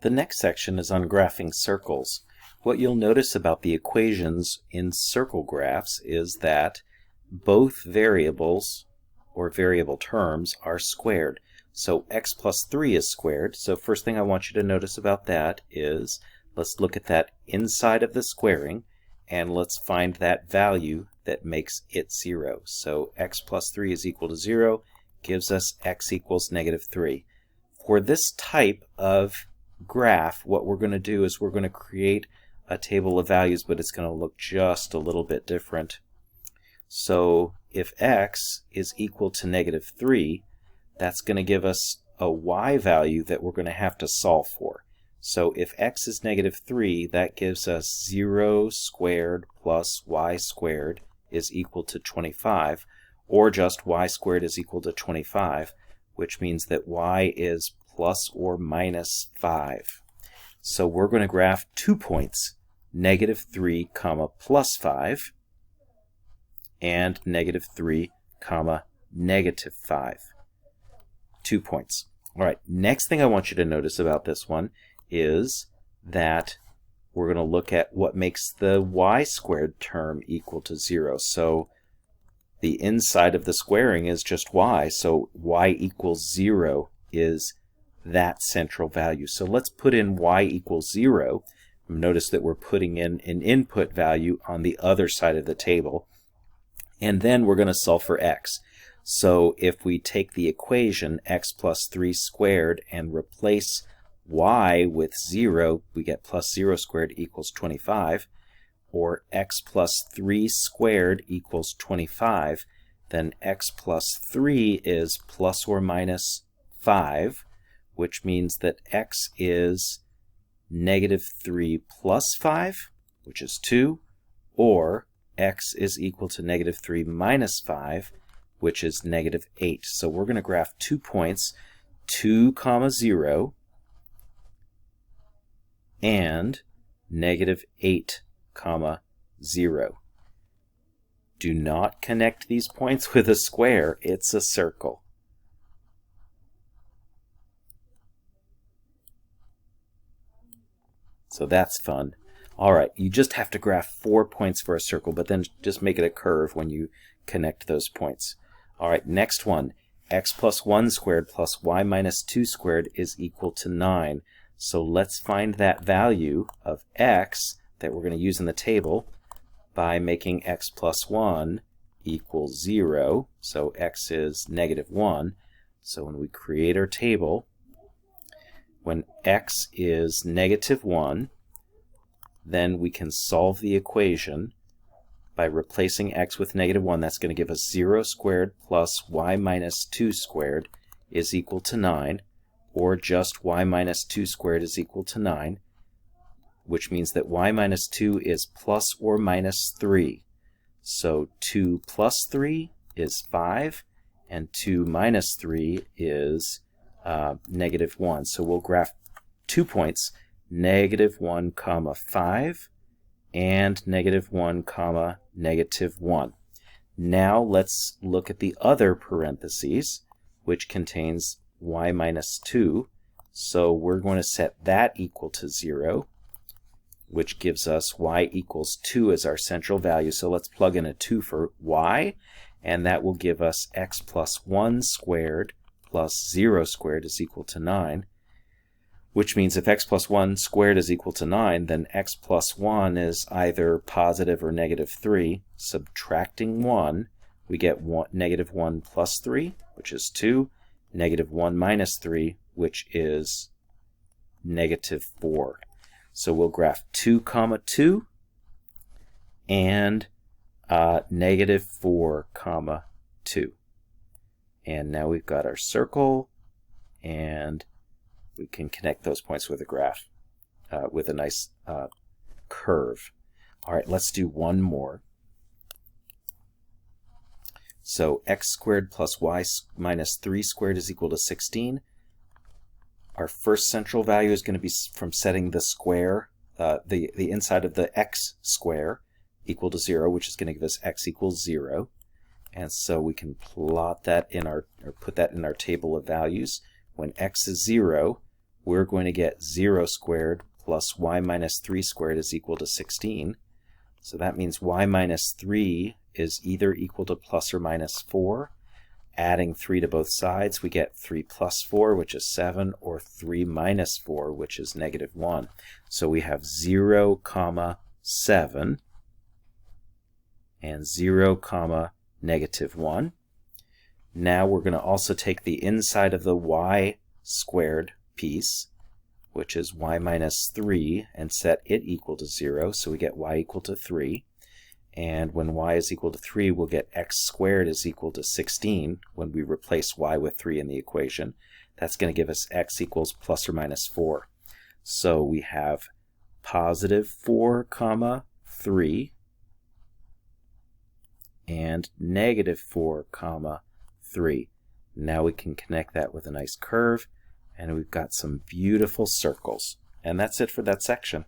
The next section is on graphing circles. What you'll notice about the equations in circle graphs is that both variables or variable terms are squared. So x plus 3 is squared. So first thing I want you to notice about that is let's look at that inside of the squaring and let's find that value that makes it 0. So x plus 3 is equal to 0 gives us x equals -3. For this type of graph, what we're going to do is we're going to create a table of values, but it's going to look just a little bit different. So if x is equal to -3, that's going to give us a y value that we're going to have to solve for. So if x is -3, that gives us 0 squared plus y squared is equal to 25, or just y squared is equal to 25, which means that y is plus or minus 5. So we're going to graph 2 points, -3, plus 5, and -3, -5. 2 points. All right, next thing I want you to notice about this one is that we're going to look at what makes the y squared term equal to 0. So the inside of the squaring is just y, so y equals 0 is that central value. So let's put in y equals 0. Notice that we're putting in an input value on the other side of the table. And then we're going to solve for x. So if we take the equation x plus 3 squared and replace y with 0, we get plus 0 squared equals 25, or x plus 3 squared equals 25, then x plus 3 is plus or minus 5, which means that x is -3 plus 5, which is 2, or x is equal to -3 minus 5, which is -8. So we're going to graph 2 points, 2, 0, and -8, 0. Do not connect these points with a square, it's a circle. So that's fun. Alright, you just have to graph 4 points for a circle, but then just make it a curve when you connect those points. Alright, next one. X plus 1 squared plus y minus 2 squared is equal to 9. So let's find that value of x that we're going to use in the table by making x plus 1 equals 0. So x is -1. So when we create our table, when x is -1, then we can solve the equation by replacing x with -1. That's going to give us 0 squared plus y minus 2 squared is equal to 9, or just y minus 2 squared is equal to 9, which means that y minus 2 is plus or minus 3. So 2 plus 3 is 5, and 2 minus 3 is -1. So we'll graph 2 points, -1, 5, and -1, -1. Now let's look at the other parentheses, which contains y minus 2. So we're going to set that equal to 0, which gives us y equals 2 as our central value. So let's plug in a 2 for y, and that will give us x plus 1 squared plus 0 squared is equal to 9, which means if x plus 1 squared is equal to 9, then x plus 1 is either positive or -3. Subtracting 1, we get -1 plus 3, which is 2, -1 minus 3, which is -4. So we'll graph 2, 2, and -4, 2. And now we've got our circle, and we can connect those points with a graph, with a nice curve. All right, let's do one more. So x squared plus y minus 3 squared is equal to 16. Our first central value is going to be from setting the square, the inside of the x square equal to 0, which is going to give us x equals 0. And so we can plot that in our, or put that in our table of values. When x is 0, we're going to get 0 squared plus y minus 3 squared is equal to 16. So that means y minus 3 is either equal to plus or minus 4. Adding 3 to both sides, we get 3 plus 4, which is 7, or 3 minus 4, which is negative 1. So we have 0, 7, and 0, negative 1. Now we're going to also take the inside of the y squared piece, which is y minus 3, and set it equal to 0, so we get y equal to 3. And when y is equal to 3, we'll get x squared is equal to 16 when we replace y with 3 in the equation. That's going to give us x equals plus or minus 4. So we have positive 4, 3, and negative 4, 3. Now we can connect that with a nice curve, and we've got some beautiful circles. And that's it for that section.